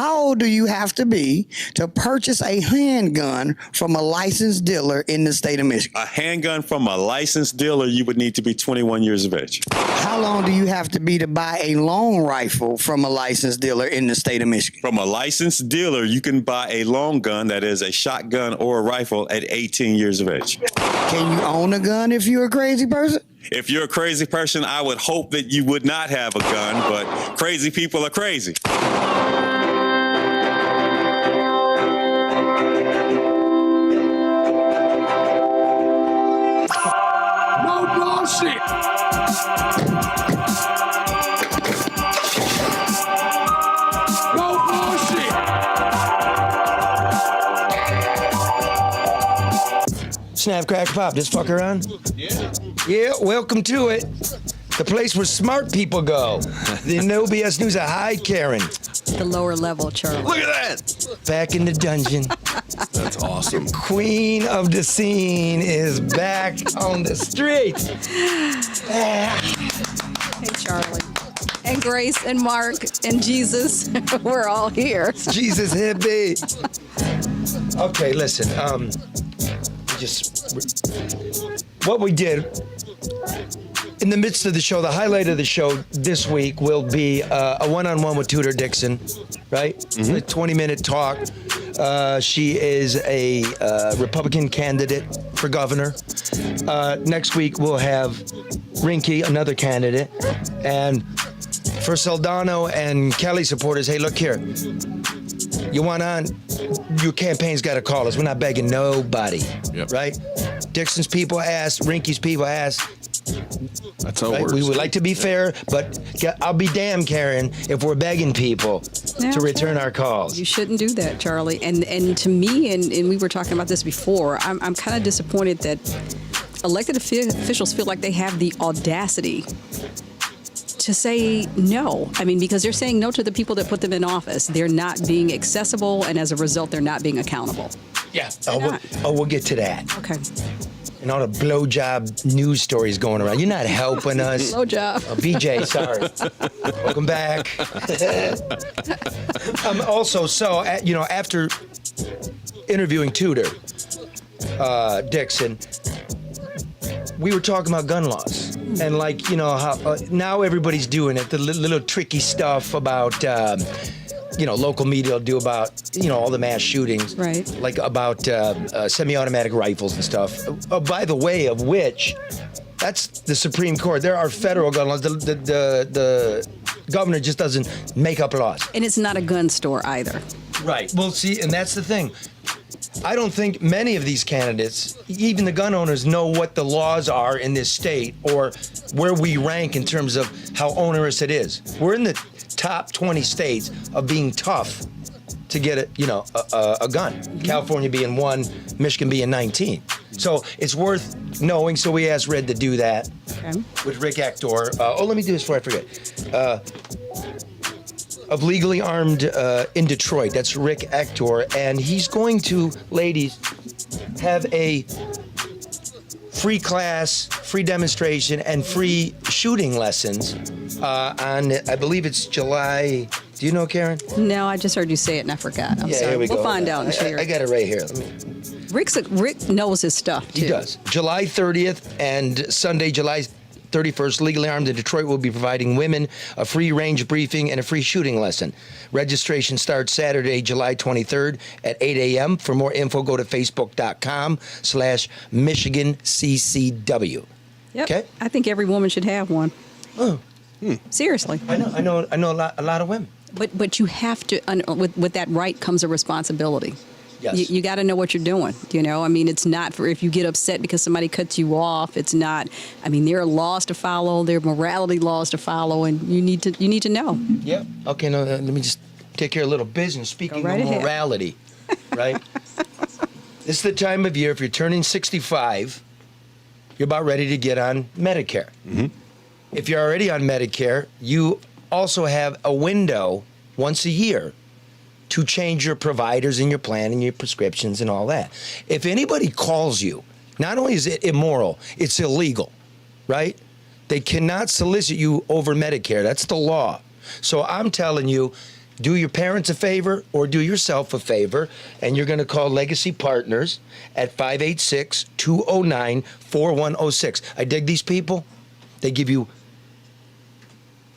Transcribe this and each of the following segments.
How old do you have to be to purchase a handgun from a licensed dealer in the state of Michigan? A handgun from a licensed dealer, you would need to be 21 years of age. How long do you have to be to buy a long rifle from a licensed dealer in the state of Michigan? From a licensed dealer, you can buy a long gun, that is a shotgun or a rifle, at 18 years of age. Can you own a gun if you're a crazy person? If you're a crazy person, I would hope that you would not have a gun, but crazy people are crazy. No bullshit. No bullshit. Snap, crack, pop. This fuck around? Yeah. Yeah, welcome to it. The place where smart people go. The No BS News of Hi, Karen. The lower level, Charlie. Look at that. Back in the dungeon. That's awesome. Queen of the scene is back on the street. Hey, Charlie. And Grace and Mark and Jesus. We're all here. Jesus hippie. Okay, listen. What we did in the midst of the show, the highlight of the show this week will be a one-on-one with Tudor Dixon, right? Mm-hmm. A 20-minute talk. She is a Republican candidate for governor. Next week we'll have Rinky, another candidate, and for Saldano and Kelly supporters, hey, look here. You want on? Your campaign's got to call us. We're not begging nobody, right? Dixon's people asked, Rinky's people asked. That's how it works. We would like to be fair, but I'll be damned, Karen, if we're begging people to return our calls. You shouldn't do that, Charlie. And to me, and we were talking about this before, I'm kind of disappointed that elected officials feel like they have the audacity to say no. I mean, because they're saying no to the people that put them in office. They're not being accessible, and as a result, they're not being accountable. Yeah. We'll get to that. Okay. And all the blowjob news stories going around. You're not helping us. Blowjob. Oh, BJ, sorry. Welcome back. Also, after interviewing Tudor Dixon, we were talking about gun laws. And how now everybody's doing it, the little tricky stuff about, local media will do about, all the mass shootings. Right. Like about semi-automatic rifles and stuff. By the way of which, that's the Supreme Court. There are federal gun laws. The governor just doesn't make up laws. And it's not a gun store either. Right. Well, see, and that's the thing. I don't think many of these candidates, even the gun owners, know what the laws are in this state or where we rank in terms of how onerous it is. We're in the top 20 states of being tough to get a gun. Mm-hmm. California being 1, Michigan being 19. So it's worth knowing. So we asked Red to do that with Rick Actor. Let me do this before I forget. Of Legally Armed in Detroit. That's Rick Actor. And he's going to, ladies, have a free class, free demonstration, and free shooting lessons on, I believe it's July. Do you know, Karen? No, I just heard you say it and I forgot. I'm sorry. Here we go. We'll find out and share. I got it right here. Rick knows his stuff, too. He does. July 30th and Sunday, July 31st, Legally Armed in Detroit will be providing women a free range briefing and a free shooting lesson. Registration starts Saturday, July 23rd at 8 a.m. For more info, go to facebook.com/MichiganCCW. Yep. Okay? I think every woman should have one. Oh. Seriously. I know a lot of women. But you have to, with that right comes a responsibility. Yes. You got to know what you're doing. I mean, it's not for if you get upset because somebody cuts you off. It's not. I mean, there are laws to follow. There are morality laws to follow, and you need to know. Yep. Okay. No, let me just take care of a little business. Speaking of morality, right? This is the time of year if you're turning 65, you're about ready to get on Medicare. Mm-hmm. If you're already on Medicare, you also have a window once a year to change your providers and your plan and your prescriptions and all that. If anybody calls you, not only is it immoral, it's illegal, right? They cannot solicit you over Medicare. That's the law. So I'm telling you, do your parents a favor or do yourself a favor, and you're going to call Legacy Partners at 586-209-4106. I dig these people. They give you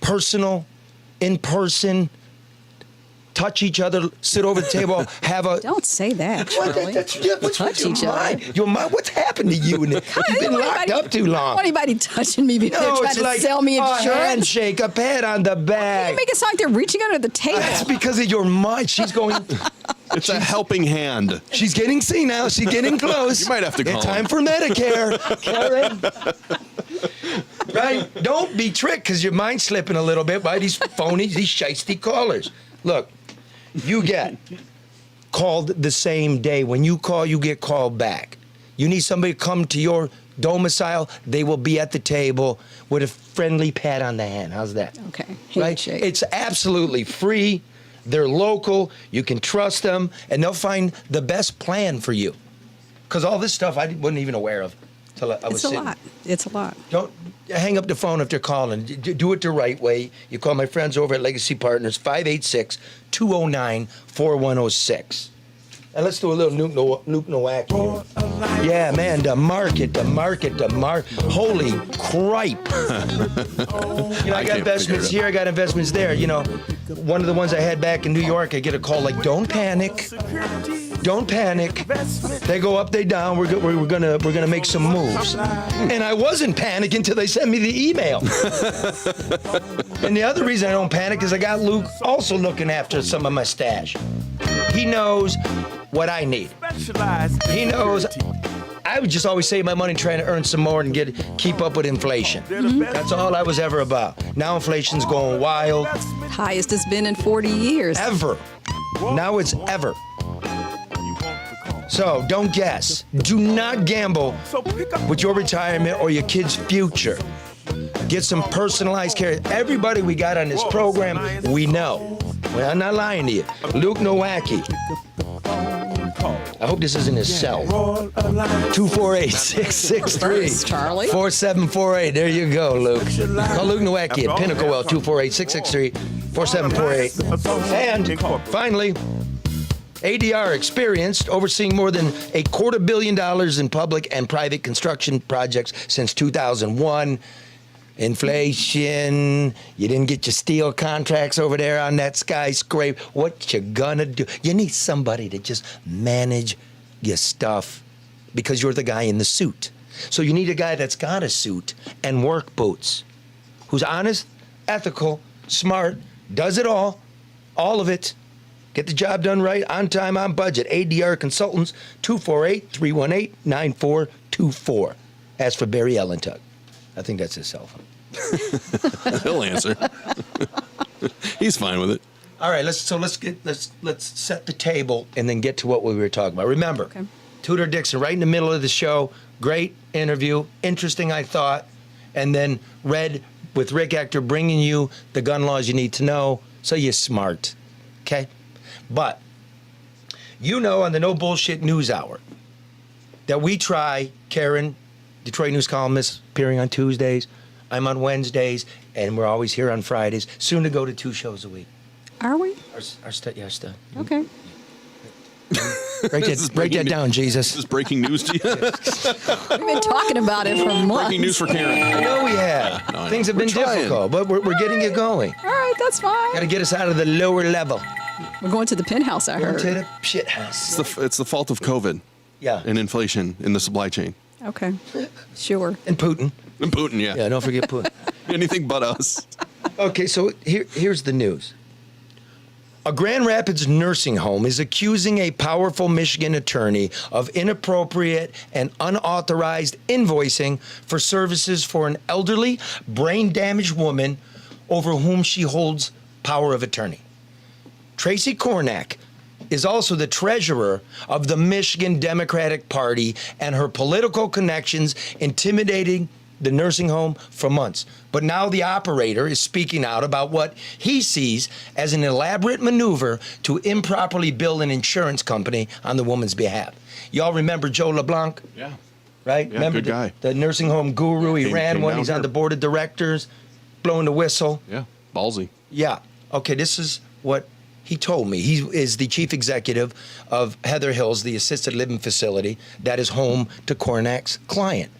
personal, in-person, touch each other, sit over the table, have a... Don't say that, Charlie. What's Touch your each other. mind? Your mind? What's happened to you? You've been locked up too I don't long. want anybody touching me because they're trying it's to like sell me a insurance. handshake, a pat on the back. You make it sound like they're reaching under the table. That's because of your mind. She's going... It's a helping hand. She's getting senile. She's getting close. You might have to call It's time him. for Medicare, Karen. Right? Don't be tricked because your mind's slipping a little bit by these phony, these shiesty callers. Look, you get called the same day. When you call, you get called back. You need somebody to come to your domicile, they will be at the table with a friendly pat on the hand. How's that? Okay. Right? Handshake. It's absolutely free. They're local. You can trust them, and they'll find the best plan for you. Because all this stuff I wasn't even aware of till I was It's a sitting. lot. It's a lot. Don't hang up the phone if they're calling. Do it the right way. You call my friends over at Legacy Partners, 586-209-4106. And let's do a little Nuke Nowak here. Yeah, man, the market. Holy cripe. I got investments here, I got investments there. One of the ones I had back in New York, I get a call like, don't panic. Don't panic. They go up, they down. We're gonna make some moves. And I wasn't panicking until they sent me the email. And the other reason I don't panic is I got Luke also looking after some of my stash. He knows what I need. He knows I would just always save my money trying to earn some more and keep up with inflation. That's all I was ever about. Now inflation's going wild. Highest it's been in 40 years. Ever. Now it's ever. So don't guess. Do not gamble with your retirement or your kid's future. Get some personalized care. Everybody we got on this program, we know. Well, I'm not lying to you. Luke Nowacki. I hope this isn't his cell. 248-663. Charlie. 4748. There you go, Luke. Call Luke Nowacki at Pinnacle Well, 248-663-4748. And finally, ADR experienced overseeing more than $250 million in public and private construction projects since 2001. Inflation, you didn't get your steel contracts over there on that skyscraper. What you gonna do? You need somebody to just manage your stuff because you're the guy in the suit. So you need a guy that's got a suit and work boots, who's honest, ethical, smart, does it all of it. Get the job done right, on time, on budget. ADR Consultants, 248-318-9424. As for Barry Ellentug. I think that's his cell phone. He'll answer. He's fine with it. All right, let's set the table and then get to what we were talking about. Remember, Okay. Tudor Dixon, right in the middle of the show, great interview, interesting, I thought, and then Red with Rick Ector bringing you the gun laws you need to know, so you're smart, okay? But on the No Bullshit News Hour that we try, Karen, Detroit News columnist, appearing on Tuesdays. I'm on Wednesdays, and we're always here on Fridays. Soon to go to 2 shows a week. Are we? Our stuff. Okay. Break that down, Jesus. This is breaking news to you. We've been talking about it for months. Breaking news for Karen. I know we have. No, I know. Things have been We're trying. difficult, but we're getting it going. All right, that's fine. Got to get us out of the lower level. We're going to the penthouse, I Go heard. to the shit house. It's the fault of COVID Yeah. and inflation in the supply chain. Okay. Sure. And Putin. And Putin, yeah. Yeah, don't forget Putin. Anything but us. Okay, so here's the news. A Grand Rapids nursing home is accusing a powerful Michigan attorney of inappropriate and unauthorized invoicing for services for an elderly, brain-damaged woman over whom she holds power of attorney. Tracy Kornack is also the treasurer of the Michigan Democratic Party, and her political connections intimidating the nursing home for months. But now the operator is speaking out about what he sees as an elaborate maneuver to improperly bill an insurance company on the woman's behalf. Y'all remember Joe LeBlanc? Yeah. Right? Yeah, remember good guy. the nursing home guru? He Came ran one. down He's on here. the board of directors, blowing the whistle. Yeah. Ballsy. Yeah. Okay, this is what He told me he is the chief executive of Heather Hills, the assisted living facility that is home to Cornak's client.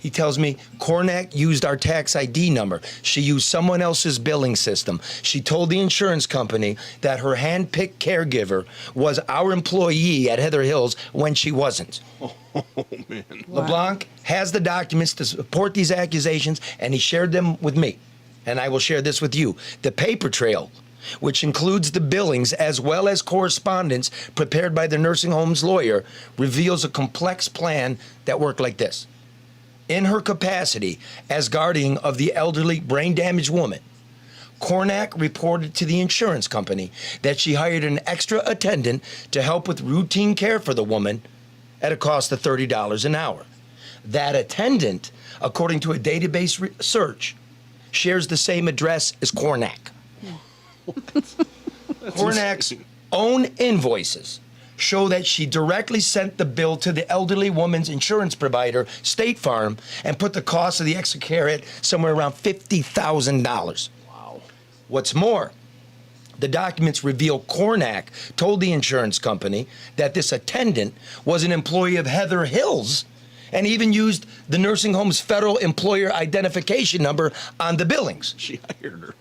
He tells me Cornak used our tax ID number. She used someone else's billing system. She told the insurance company that her hand-picked caregiver was our employee at Heather Hills when she wasn't. Oh, man. Wow. LeBlanc has the documents to support these accusations, and he shared them with me. And I will share this with you. The paper trail, which includes the billings as well as correspondence prepared by the nursing home's lawyer, reveals a complex plan that worked like this. In her capacity as guardian of the elderly brain-damaged woman, Cornak reported to the insurance company that she hired an extra attendant to help with routine care for the woman at a cost of $30 an hour. That attendant, according to a database search, shares the same address as Cornak. Cornak's own invoices show that she directly sent the bill to the elderly woman's insurance provider, State Farm, and put the cost of the extra care at somewhere around $50,000. Wow. What's more, the documents reveal Cornak told the insurance company that this attendant was an employee of Heather Hills and even used the nursing home's federal employer identification number on the billings. She hired her.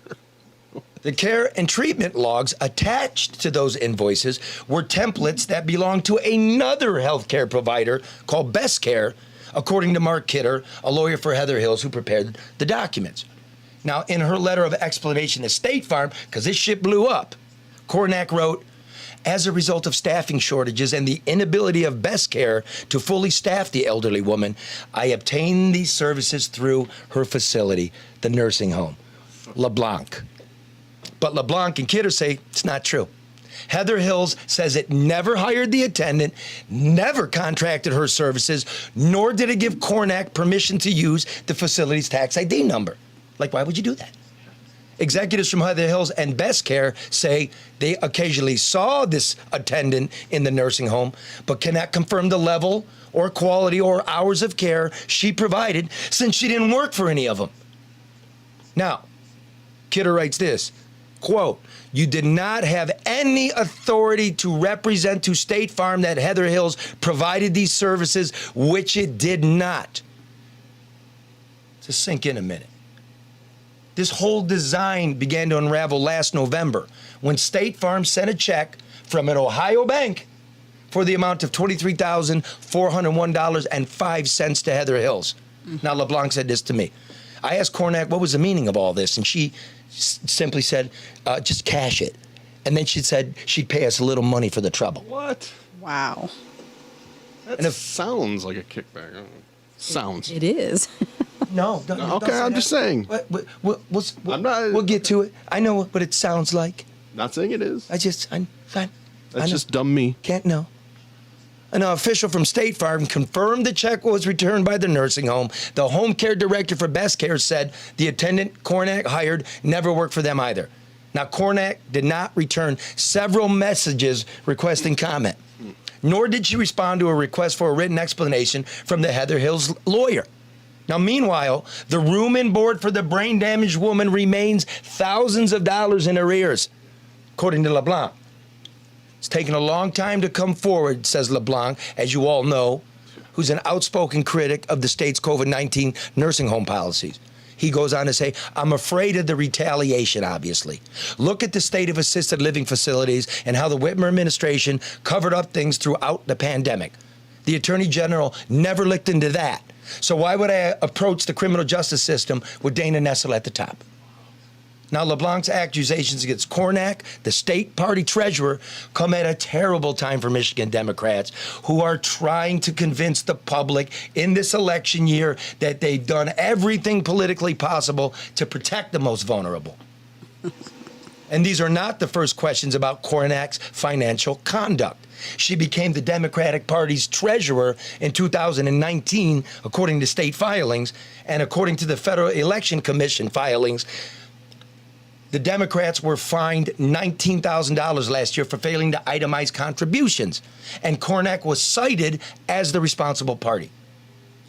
The care and treatment logs attached to those invoices were templates that belonged to another healthcare provider called Best Care, according to Mark Kidder, a lawyer for Heather Hills who prepared the documents. Now, in her letter of explanation to State Farm, because this shit blew up, Cornak wrote, as a result of staffing shortages and the inability of Best Care to fully staff the elderly woman, I obtained these services through her facility, the nursing home, LeBlanc. But LeBlanc and Kidder say it's not true. Heather Hills says it never hired the attendant, never contracted her services, nor did it give Cornak permission to use the facility's tax ID number. Like, why would you do that? Executives from Heather Hills and Best Care say they occasionally saw this attendant in the nursing home, but cannot confirm the level or quality or hours of care she provided since she didn't work for any of them. Now, Kidder writes this, quote, you did not have any authority to represent to State Farm that Heather Hills provided these services, which it did not. To sink in a minute. This whole design began to unravel last November when State Farm sent a check from an Ohio bank for the amount of $23,401.05 to Heather Hills. Now, LeBlanc said this to me. I asked Cornak what was the meaning of all this, and she simply said, just cash it. And then she said she'd pay us a little money for the trouble. What? Wow. That sounds like a kickback. I don't know. Sounds. It is. No. Don't Okay, say I'm that. just saying. We'll get to it. I know what it sounds like. Not saying it is. That's Just dumb me. Can't know. An official from State Farm confirmed the check was returned by the nursing home. The home care director for Best Care said the attendant Cornak hired never worked for them either. Now, Cornak did not return several messages requesting comment, nor did she respond to a request for a written explanation from the Heather Hills lawyer. Now, meanwhile, the room and board for the brain-damaged woman remains thousands of dollars in arrears, according to LeBlanc. It's taken a long time to come forward, says LeBlanc, as you all know, who's an outspoken critic of the state's COVID-19 nursing home policies. He goes on to say, I'm afraid of the retaliation, obviously. Look at the state of assisted living facilities and how the Whitmer administration covered up things throughout the pandemic. The Attorney General never looked into that. So why would I approach the criminal justice system with Dana Nessel at the top? Now, LeBlanc's accusations against Cornak, the state party treasurer, come at a terrible time for Michigan Democrats who are trying to convince the public in this election year that they've done everything politically possible to protect the most vulnerable. And these are not the first questions about Cornak's financial conduct. She became the Democratic Party's treasurer in 2019, according to state filings, and according to the Federal Election Commission filings. The Democrats were fined $19,000 last year for failing to itemize contributions, and Cornak was cited as the responsible party.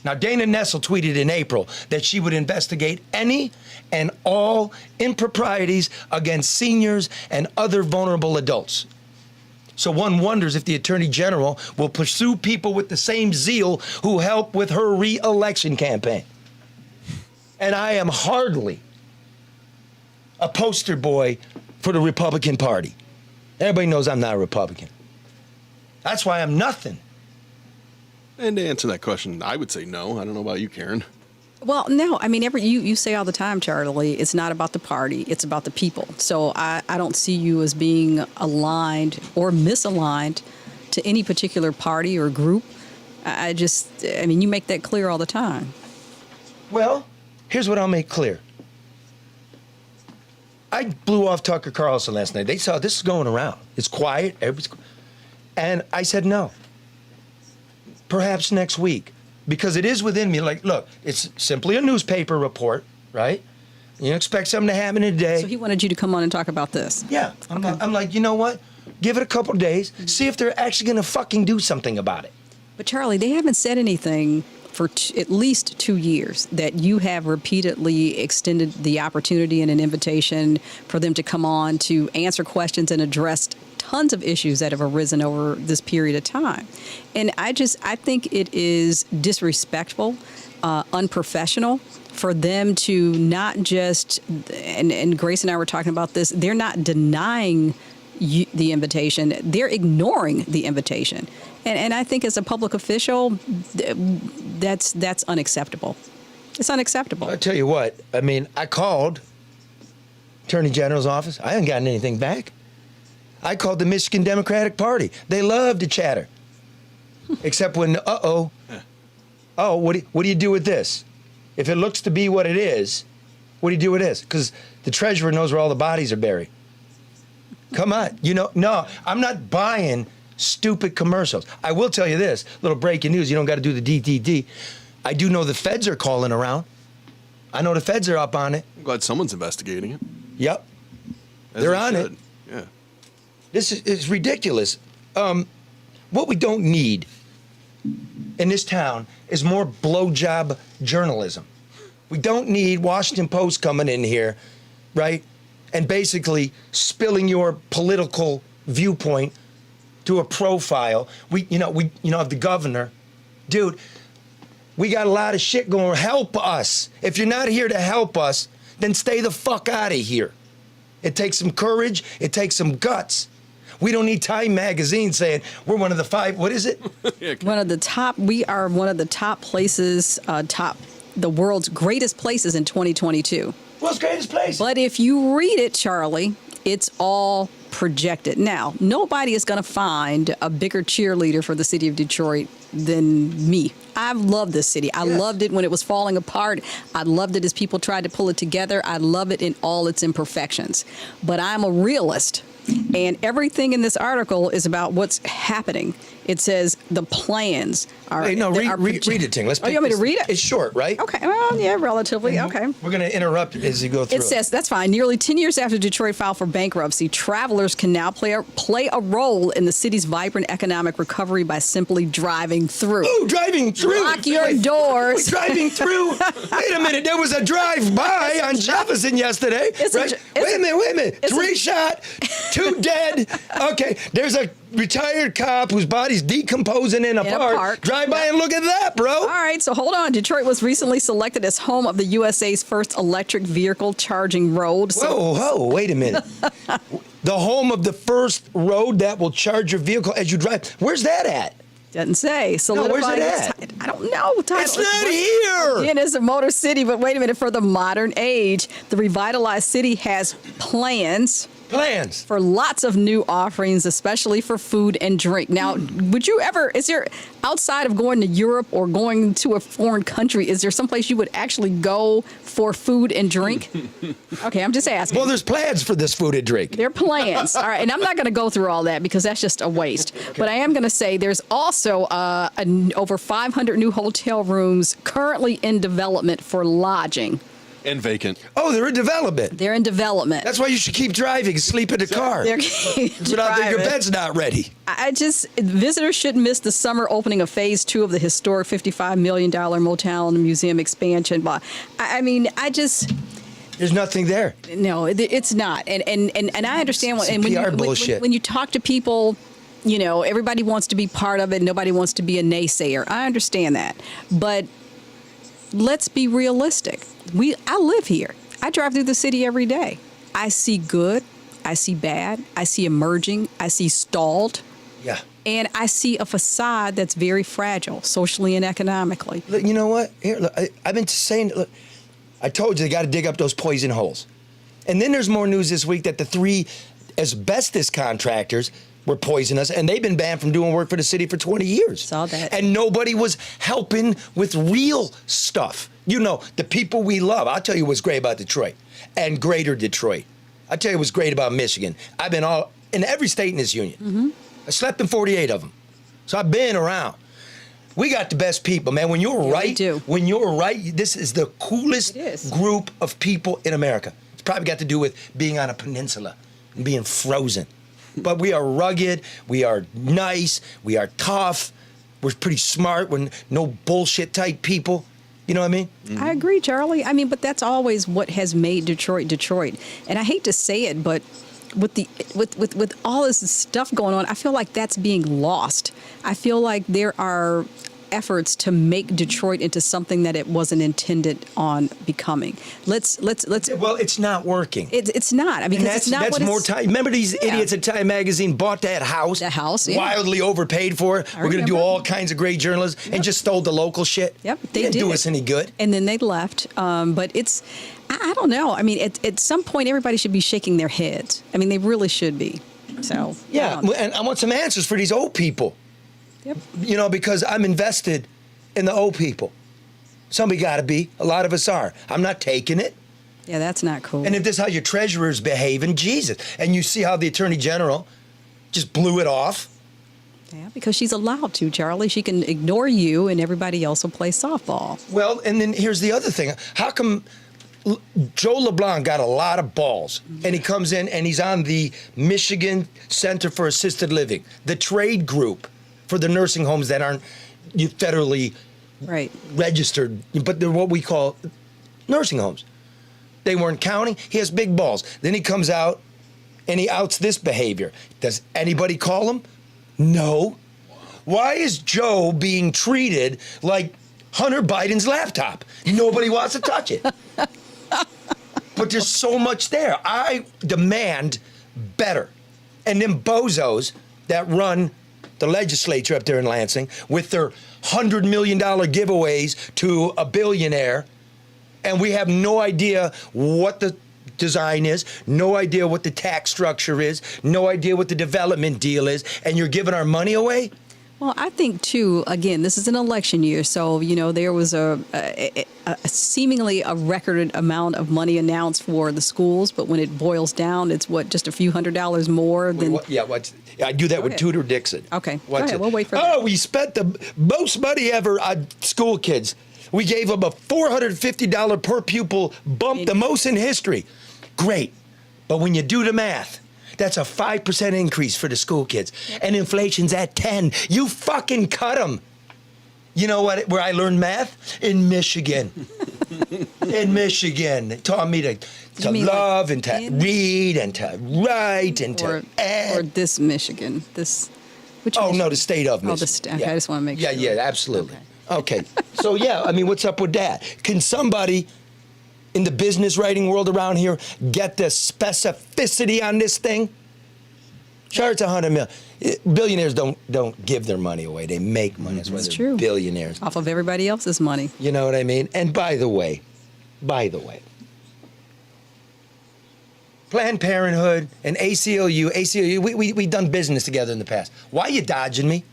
Now, Dana Nessel tweeted in April that she would investigate any and all improprieties against seniors and other vulnerable adults. So one wonders if the Attorney General will pursue people with the same zeal who helped with her re-election campaign. And I am hardly a poster boy for the Republican Party. Everybody knows I'm not a Republican. That's why I'm nothing. And to answer that question, I would say no. I don't know about you, Karen. Well, no, I mean, you say all the time, Charlie, it's not about the party, it's about the people. So I don't see you as being aligned or misaligned to any particular party or group. I mean, you make that clear all the time. Well, here's what I'll make clear. I blew off Tucker Carlson last night. They saw this is going around. It's quiet. And I said no. Perhaps next week. Because it is within me. Like, look, it's simply a newspaper report, right? You expect something to happen today. So he wanted you to come on and talk about this. Yeah. I'm like, you know what? Give it a couple days. See if they're actually going to fucking do something about it. But Charlie, they haven't said anything for at least 2 years that you have repeatedly extended the opportunity and an invitation for them to come on to answer questions and address tons of issues that have arisen over this period of time. And I think it is disrespectful, unprofessional for them to not just, and Grace and I were talking about this, they're not denying the invitation, they're ignoring the invitation. And I think as a public official, that's unacceptable. It's unacceptable. I'll tell you what, I mean, I called Attorney General's office. I haven't gotten anything back. I called the Michigan Democratic Party. They love to chatter. Except when, what do you do with this? If it looks to be what it is, what do you do with this? Because the treasurer knows where all the bodies are buried. Come on, no, I'm not buying stupid commercials. I will tell you this, little breaking news, you don't got to do the DDD. I do know the feds are calling around. I know the feds are up on it. I'm glad someone's investigating it. Yep. As They're they on should. it. Yeah. This is ridiculous. What we don't need in this town is more blowjob journalism. We don't need Washington Post coming in here, right, and basically spilling your political viewpoint to a profile. We have the governor, dude. We got a lot of shit going. Help us. If you're not here to help us, then stay the fuck out of here. It takes some courage. It takes some guts. We don't need Time Magazine saying we're one of the 5. What is it? We are one of the top places, the world's greatest places in 2022. World's greatest place. But if you read it, Charlie, it's all projected. Now, nobody is going to find a bigger cheerleader for the city of Detroit than me. I love this city. I loved it when it was falling apart. I loved it as people tried to pull it together. I love it in all its imperfections. But I'm a realist. And everything in this article is about what's happening. It says the plans are. Wait, no, read it, Ting. You want me to read it? It's short, right? Okay. Well, yeah, relatively. Okay. We're going to interrupt as you go through. It says, that's fine. Nearly 10 years after Detroit filed for bankruptcy, travelers can now play a role in the city's vibrant economic recovery by simply driving through. Ooh, driving through. Lock your doors. Driving through. Wait a minute. There was a drive-by on Jefferson yesterday. Wait a minute. 3 shot, 2 dead. Okay. There's a retired cop whose body's decomposing in a park. Drive by and look at that, bro. All right, so hold on. Detroit was recently selected as home of the USA's first electric vehicle charging road. Whoa, wait a minute. The home of the first road that will charge your vehicle as you drive. Where's that at? Doesn't say. No, where's it at? I don't know. It's not here. Again, it's a motor city, but wait a minute. For the modern age, the revitalized city has plans for lots of new offerings, especially for food and drink. Now, outside of going to Europe or going to a foreign country, is there someplace you would actually go for food and drink? Okay, I'm just asking. Well, there's plans for this food and drink. There are plans. All right, and I'm not going to go through all that because that's just a waste. Okay. But I am going to say there's also over 500 new hotel rooms currently in development for lodging. And vacant. Oh, they're in development. They're in development. That's why you should keep driving and sleep in the car. They're Without your driving. bed's not ready. Visitors shouldn't miss the summer opening of Phase 2 of the historic $55 million motel and museum expansion. But There's nothing there. no, it's not. And I understand Some PR bullshit. when you talk to people, you know, everybody wants to be part of it. Nobody wants to be a naysayer. I understand that, but let's be realistic. I live here. I drive through the city every day. I see good. I see bad. I see emerging. I see stalled. Yeah. And I see a facade that's very fragile, socially and economically. Look, you know what? Here, look, I've been saying, look, I told you they got to dig up those poison holes. And then there's more news this week that the 3 asbestos contractors were poisoning us, and they've been banned from doing work for the city for 20 years. Saw that. And nobody was helping with real stuff. You know, the people we love. I'll tell you what's great about Detroit and greater Detroit. I'll tell you what's great about Michigan. I've been in every state in this union. Mm-hmm. I slept in 48 of them. So I've been around. We got the best people, man. When you're Yeah, right, we do. when you're right, this is the coolest It is. group of people in America. It's probably got to do with being on a peninsula and being frozen. But we are rugged, we are nice, we are tough, we're pretty smart, we're no bullshit type people. You know what I mean? I agree, Charlie. I mean, but that's always what has made Detroit Detroit. And I hate to say it, but with all this stuff going on, I feel like that's being lost. I feel like there are efforts to make Detroit into something that it wasn't intended on becoming. Let's. Well, it's not working. It's not. I mean, And because it's not that's what more it's. time. Remember these Yeah. idiots at Time Magazine bought that house? That house, yeah. Wildly overpaid for it. We're going to do remember. all kinds of great journalism and just stole the local shit. Yep, It they didn't do did. us any good. And then they left. But it's. I don't know. I mean, at some point, everybody should be shaking their heads. I mean, they really should be. So. Yeah, and I want some answers for these old people. Yep. You know, because I'm invested in the old people. Somebody got to be. A lot of us are. I'm not taking it. Yeah, that's not cool. And if this is how your treasurer's behaving, Jesus. And you see how the attorney general just blew it off. Yeah, because she's allowed to, Charlie. She can ignore you, and everybody else will play softball. Well, and then here's the other thing. How come Joe LeBlanc got a lot of balls, and he comes in and he's on the Michigan Center for Assisted Living, the trade group for the nursing homes that aren't federally Right. registered, but they're what we call nursing homes. They weren't counting. He has big balls. Then he comes out and he outs this behavior. Does anybody call him? No. Why is Joe being treated like Hunter Biden's laptop? Nobody wants to touch it. But there's so much there. I demand better. And them bozos that run the legislature up there in Lansing with their $100 million giveaways to a billionaire, and we have no idea what the design is, no idea what the tax structure is, no idea what the development deal is, and you're giving our money away? Well, I think, too, again, this is an election year, so, you know, there was a seemingly a record amount of money announced for the schools, but when it boils down, it's, just a few $100s more than... I do that with ahead. Tudor Dixon. Okay, go ahead, we'll wait for that. Oh, we spent the most money ever on school kids. We gave them a $450 per pupil bump, the most in history. Great. But when you do the math, that's a 5% increase for the school kids. And inflation's at 10. You fucking cut them. You know what? Where I learned math? In Michigan. In Michigan. They taught me to mean love like and to in- read and to write and to add. Or this Michigan, this... Which Oh, Michigan? no, the state of Michigan. Oh, the state. Okay, I just want to make sure. Yeah, absolutely. Okay. So, yeah, I mean, what's up with that? Can somebody in the business writing world around here get the specificity on this thing? Sure, it's $100 million. Billionaires don't give their money away. They make money. That's why It's they're true. billionaires. Off of everybody else's money. You know what I mean? And by the way, Planned Parenthood and ACLU, we done business together in the past. Why are you dodging me?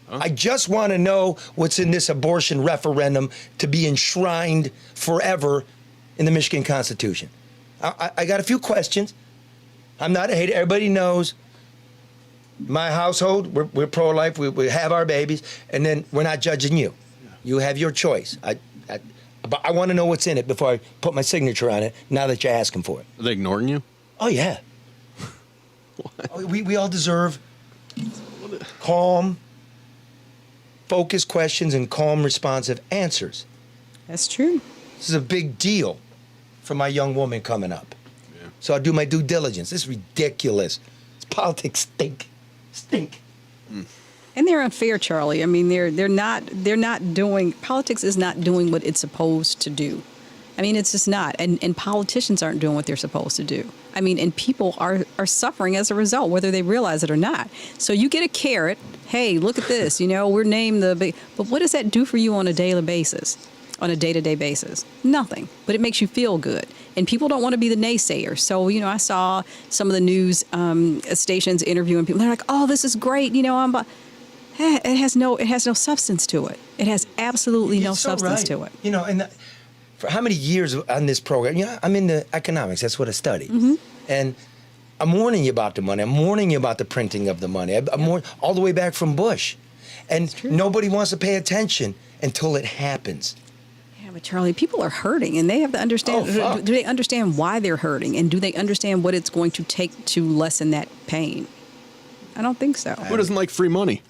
Huh? I just want to know what's in this abortion referendum to be enshrined forever in the Michigan Constitution. I got a few questions. I'm not a hater. Everybody knows my household, we're pro-life, we have our babies, and then we're not judging you. You have your choice. But I want to know what's in it before I put my signature on it, now that you're asking for it. Are they ignoring you? Oh, yeah. We all deserve calm, focused questions and calm, responsive answers. That's true. This is a big deal for my young woman coming up. Yeah. So I'll do my due diligence. This is ridiculous. It's politics stink. And they're unfair, Charlie. I mean, they're not doing, politics is not doing what it's supposed to do. I mean, it's just not. And politicians aren't doing what they're supposed to do. I mean, and people are suffering as a result, whether they realize it or not. So you get a carrot. Hey, look at this. You know, we're named but what does that do for you on a daily basis, on a day-to-day basis? Nothing. But it makes you feel good. And people don't want to be the naysayers. So, you know, I saw some of the news stations interviewing people. They're like, oh, this is great. You know, it has no substance to it. It has absolutely no substance to it. You know, and for how many years on this program, you know, I'm into economics. That's what I study. Mm-hmm. And I'm warning you about the money. I'm warning you about the printing of the money. I'm all the way back from Bush. And nobody wants to pay attention until it happens. Yeah, but Charlie, people are hurting, and they have to understand. Oh, do they understand why they're hurting, and do they understand what it's going to take to lessen that pain? I don't think so. Who doesn't like free money?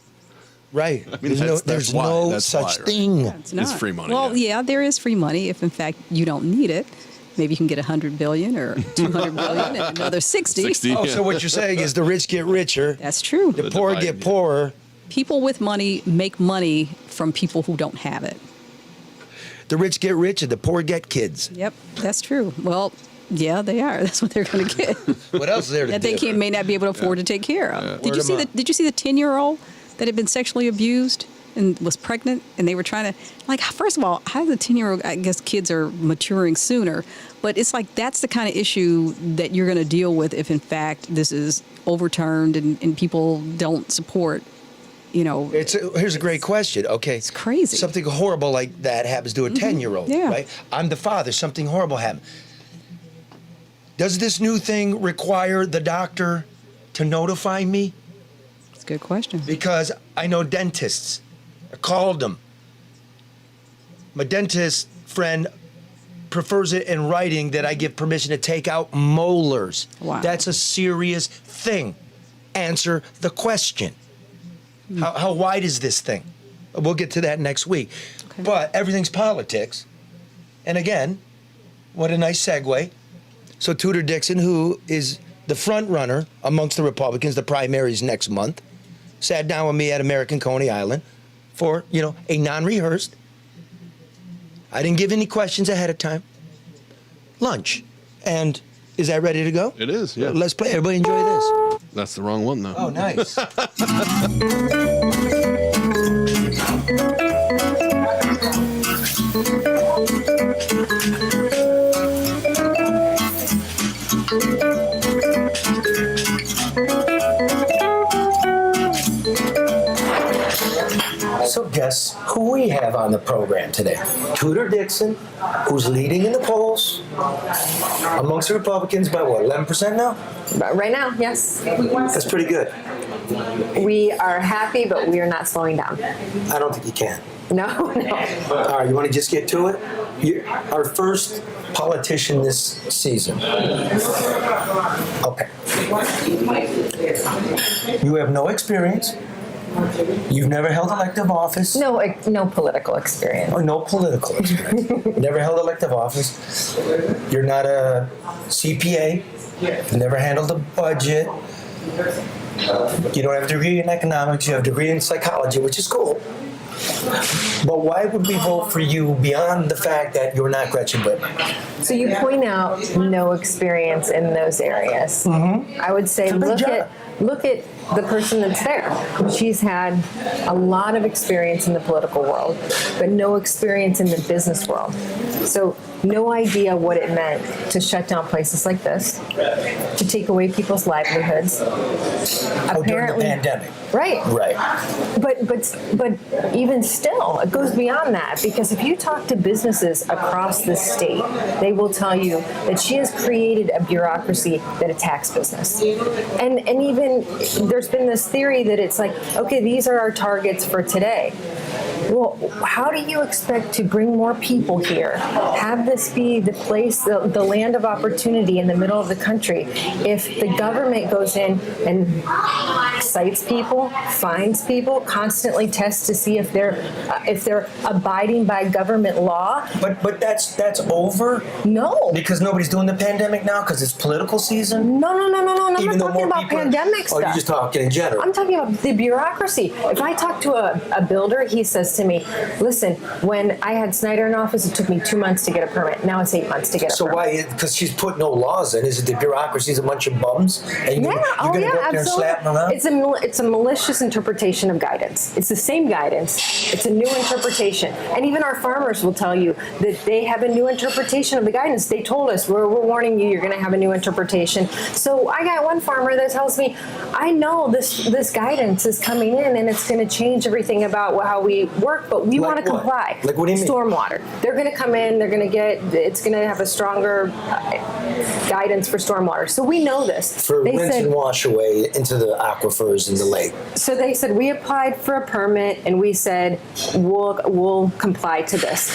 Right. I mean, There's no such thing. It's not. It's free money. Well, yeah, there is free money if, in fact, you don't need it. Maybe you can get $100 billion or $200 billion and another 60. Oh, so what you're saying is the rich get richer. That's true. The poor get poorer. People with money make money from people who don't have it. The rich get richer. The poor get kids. Yep, that's true. Well, yeah, they are. That's what they're going to get. What else is there to that do? they may not be able to afford to take care of. Did you see the 10-year-old that had been sexually abused and was pregnant, and they were trying to, like, first of all, how the 10-year-old, I guess kids are maturing sooner, but it's like that's the kind of issue that you're going to deal with if, in fact, this is overturned and people don't support, you know. Here's a great question. Okay. It's crazy. Something horrible like that happens to a 10-year-old, Yeah. right? I'm the father. Something horrible happened. Does this new thing require the doctor to notify me? It's a good question. Because I know dentists. I called them. My dentist friend prefers it in writing that I give permission to take out molars. Wow. That's a serious thing. Answer the question. How wide is this thing? We'll get to that next week. Okay. But everything's politics. And again, what a nice segue. So Tudor Dixon, who is the front runner amongst the Republicans, the primaries next month, sat down with me at American Coney Island for, you know, a non-rehearsed. I didn't give any questions ahead of time. Lunch. And is that ready to go? It is, yeah. Let's play. Everybody enjoy this. That's the wrong one, though. Oh, nice. So guess who we have on the program today? Tudor Dixon, who's leading in the polls amongst the Republicans by what, 11% now? Right now, yes. That's pretty good. We are happy, but we are not slowing down. I don't think you can. No. All right, you want to just get to it? You're our first politician this season. Okay. You have no experience. You've never held elective office. No political experience. Oh, no political experience. Never held elective office. You're not a CPA. You've never handled a budget. You don't have a degree in economics. You have a degree in psychology, which is cool. But why would we vote for you beyond the fact that you're not Gretchen Whitmer? So you point out no experience in those areas. Mm-hmm. I would say look at the person that's there. She's had a lot of experience in the political world, but no experience in the business world. So no idea what it meant to shut down places like this, to take away people's livelihoods. During the pandemic. Right. Right. But even still, it goes beyond that, because if you talk to businesses across the state, they will tell you that she has created a bureaucracy that attacks business. And even there's been this theory that it's like, okay, these are our targets for today. Well, how do you expect to bring more people here, have this be the place, the land of opportunity in the middle of the country, if the government goes in and cites people, fines people, constantly tests to see if they're abiding by government law? But that's over? No. Because nobody's doing the pandemic now because it's political season? No. I'm not Even though talking more about people pandemic stuff. Oh, you're just talking in general. I'm talking about the bureaucracy. If I talk to a builder, he says to me, listen, when I had Snyder in office, it took me 2 months to get a permit. Now it's 8 months to get a permit. So why? Because she's put no laws in. Is it the bureaucracy's a bunch of bums? And you're gonna go up there and slap them around? It's a malicious interpretation of guidance. It's the same guidance. It's a new interpretation. And even our farmers will tell you that they have a new interpretation of the guidance. They told us, we're warning you, you're going to have a new interpretation. So I got one farmer that tells me, I know this guidance is coming in and it's going to change everything about how we work, but we want to comply. Like what do you mean? Stormwater. They're going to come in, it's going to have a stronger guidance for stormwater. So we know this. For rinse and wash away into the aquifers in the lake. So they said, we applied for a permit and we said, we'll comply to this.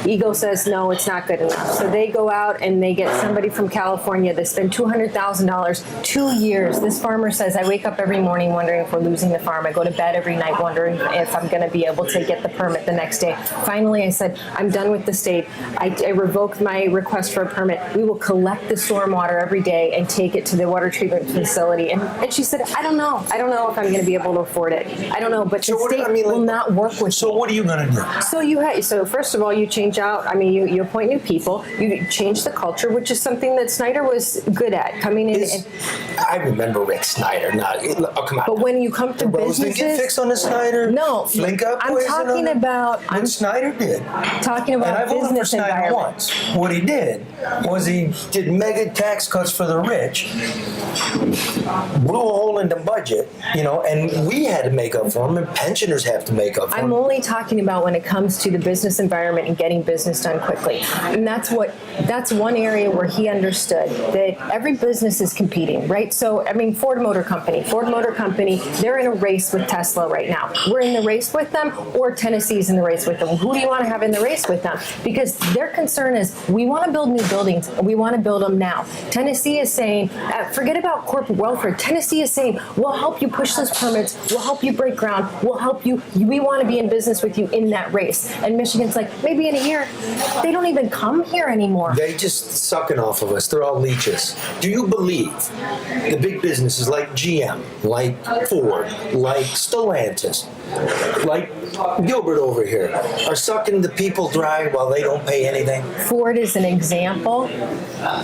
Ego says, no, it's not good enough. So they go out and they get somebody from California. They spend $200,000, 2 years. This farmer says, I wake up every morning wondering if we're losing the farm. I go to bed every night wondering if I'm going to be able to get the permit the next day. Finally, I said, I'm done with the state. I revoked my request for a permit. We will collect the stormwater every day and take it to the water treatment facility. And she said, I don't know if I'm going to be able to afford it. I don't know, but the state will not work with me. So what are you going to do? So first of all, you change out, you appoint new people, you change the culture, which is something that Snyder was good at, coming in. I remember Rick Snyder. Come on. But when you come to businesses. Didn't get fixed on the Snyder? No. I'm talking about. What Snyder did. Talking about and I voted for Snyder environment. once. What he did was he did mega tax cuts for the rich, blew a hole in the budget, and we had to make up for them, and pensioners have to make up for them. I'm only talking about when it comes to the business environment and getting business done quickly. And that's one area where he understood that every business is competing, right? So, Ford Motor Company, they're in a race with Tesla right now. We're in the race with them, or Tennessee's in the race with them. Who do you want to have in the race with them? Because their concern is, we want to build new buildings, and we want to build them now. Tennessee is saying, forget about corporate welfare. Tennessee is saying, we'll help you push those permits, we'll help you break ground, we'll help you, we want to be in business with you in that race. And Michigan's like, maybe in a year. They don't even come here anymore. They just sucking off of us. They're all leeches. Do you believe the big businesses like GM, like Ford, like Stellantis, like Gilbert over here, are sucking the people dry while they don't pay anything? Ford is an example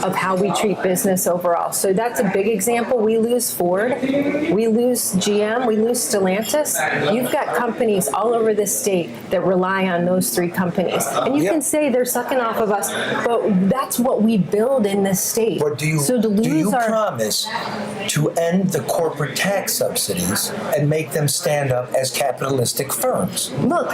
of how we treat business overall. So that's a big example. We lose Ford, we lose GM, we lose Stellantis. You've got companies all over the state that rely on those three companies. And you can say they're sucking off of us, but that's what we build in this state. But do you promise to end the corporate tax subsidies and make them stand up as capitalistic firms? Look,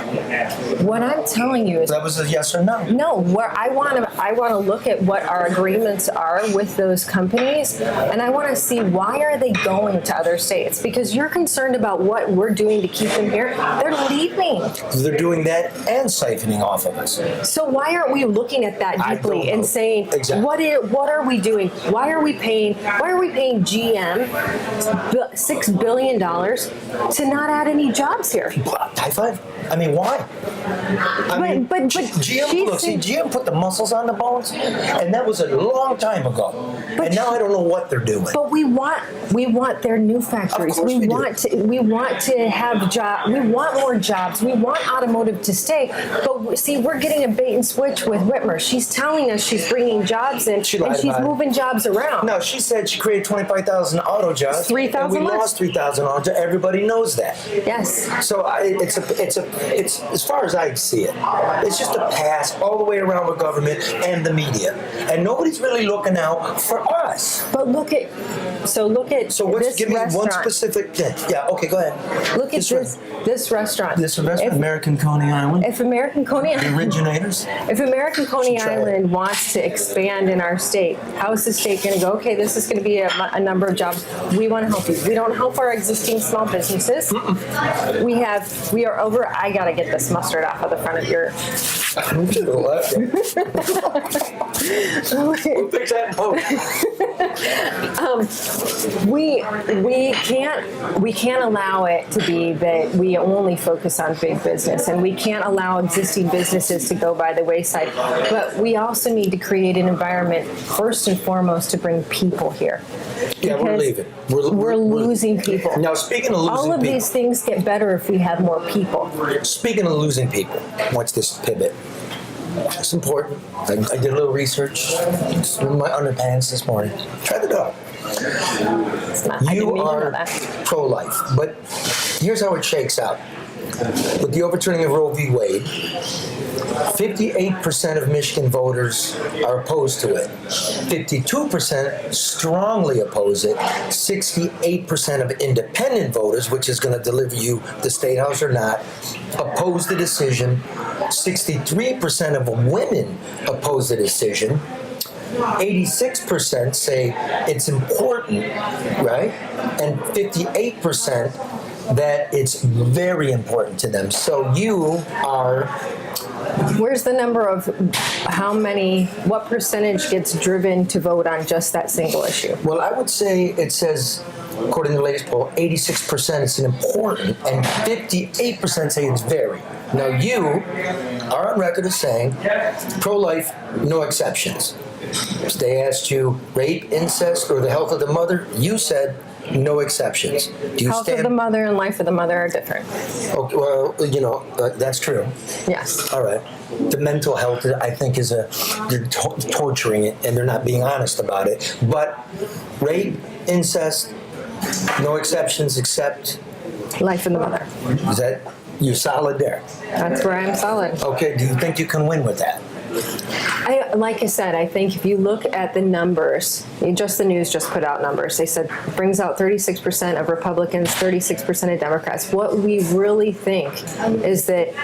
what I'm telling you is that was a yes or no. No, where I want to look at what our agreements are with those companies, and I want to see why are they going to other states? Because you're concerned about what we're doing to keep them here. They're leaving. They're doing that and siphoning off of us. So why aren't we looking at that deeply and saying, what are we doing? Why are we paying GM $6 billion to not add any jobs here? High five. Why? But GM put the muscles on the bones, and that was a long time ago. And now I don't know what they're doing. But we want their new factories. We want to have jobs. We want more jobs. We want automotive to stay. But see, we're getting a bait and switch with Whitmer. She's telling us she's bringing jobs in, and she's moving jobs around. No, she said she created 25,000 auto jobs. 3,000. We lost 3,000 auto jobs. Everybody knows that. Yes. So it's as far as I see it, it's just a pass all the way around with government and the media, and nobody's really looking out for us. But look at. So give me one specific thing. Yeah. Okay. Go ahead. Look at this restaurant. This restaurant, American Coney Island. If American Coney Island, the originators. If American Coney Island wants to expand in our state, how is the state going to go? Okay, this is going to be a number of jobs. We want to help you. We don't help our existing small businesses. We are over. I gotta get this mustard off of the front of your. Move to the left. We'll fix that in post. We can't allow it to be that we only focus on big business, and we can't allow existing businesses to go by the wayside. But we also need to create an environment first and foremost to bring people here. Yeah, we're leaving. We're losing people. Now, speaking of losing people, all of these things get better if we have more people. Speaking of losing people, watch this pivot. It's important. I did a little research. It's in my underpants this morning. Tried it out. You are pro-life, but here's how it shakes out. With the overturning of Roe v. Wade, 58% of Michigan voters are opposed to it. 52% strongly oppose it. 68% of independent voters, which is going to deliver you the state house or not, oppose the decision. 63% of women oppose the decision. 86% say it's important, right? And 58% that it's very important to them. So you are... Where's the number of what percentage gets driven to vote on just that single issue? Well, I would say it says, according to the latest poll, 86% it's an important, and 58% say it's very. Now you are on record as saying pro-life, no exceptions. If they asked you rape, incest, or the health of the mother, you said no exceptions. Do you Health of the mother and life of the mother are different. Okay, well, that's true. Yes. All right. The mental health, I think, is they're torturing it, and they're not being honest about it. But rape, incest, no exceptions except life of the mother. Is that you're solid there? That's where I'm solid. Okay. Do you think you can win with that? Like I said, I think if you look at the numbers, just the news just put out numbers. They said it brings out 36% of Republicans, 36% of Democrats. What we really think is that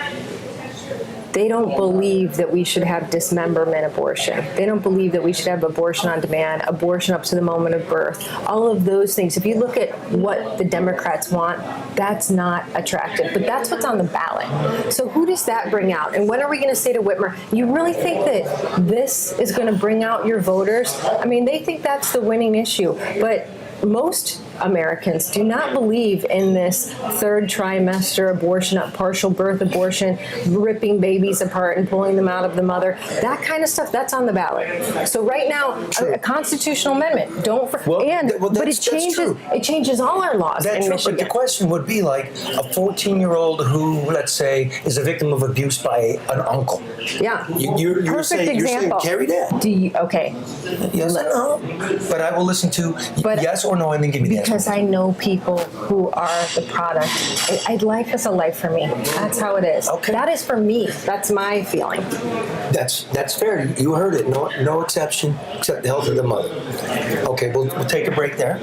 they don't believe that we should have dismemberment abortion. They don't believe that we should have abortion on demand, abortion up to the moment of birth, all of those things. If you look at what the Democrats want, that's not attractive. But that's what's on the ballot. So who does that bring out? And when are we going to say to Whitmer, you really think that this is going to bring out your voters? I mean, they think that's the winning issue. But most Americans do not believe in this third trimester abortion, partial birth abortion, ripping babies apart and pulling them out of the mother. That kind of stuff, that's on the ballot. So right now, a constitutional amendment, but it changes all our laws in Michigan. But the question would be like a 14-year-old who, let's say, is a victim of abuse by an uncle. Yeah. You're saying carry that. Do you, okay. Yes or no? But I will listen to yes or no and then give me the answer. Because I know people who are the product. Life is a life for me. That's how it is. Okay. That is for me. That's my feeling. That's fair. You heard it. No exception except the health of the mother. Okay, we'll take a break there.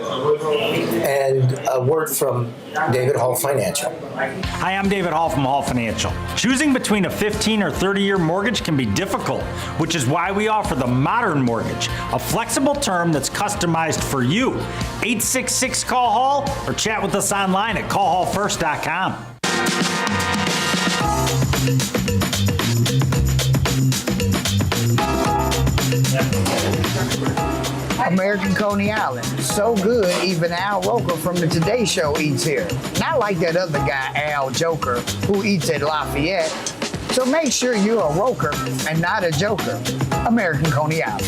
And a word from David Hall Financial. Hi, I'm David Hall from Hall Financial. Choosing between a 15 or 30-year mortgage can be difficult, which is why we offer the Modern Mortgage, a flexible term that's customized for you. 866-CALL-HALL or chat with us online at callhallfirst.com. American Coney Island. So good, even Al Roker from the Today Show eats here. Not like that other guy, Al Joker, who eats at Lafayette. So make sure you're a Roker and not a Joker. American Coney Island.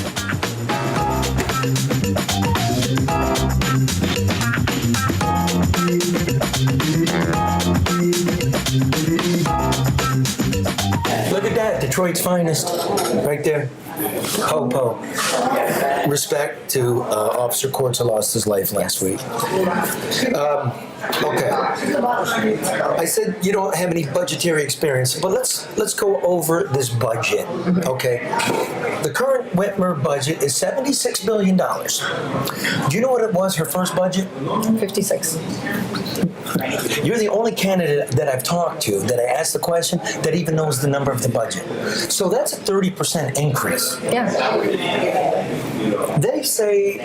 Look at that, Detroit's finest, right there. Po. Respect to Officer Courts who lost his life last week. Okay. I said you don't have any budgetary experience, but let's go over this budget. Okay. The current Whitmer budget is $76 billion. Do you know what it was, her first budget? 56. You're the only candidate that I've talked to that I asked the question that even knows the number of the budget. So that's a 30% increase. Yeah. They say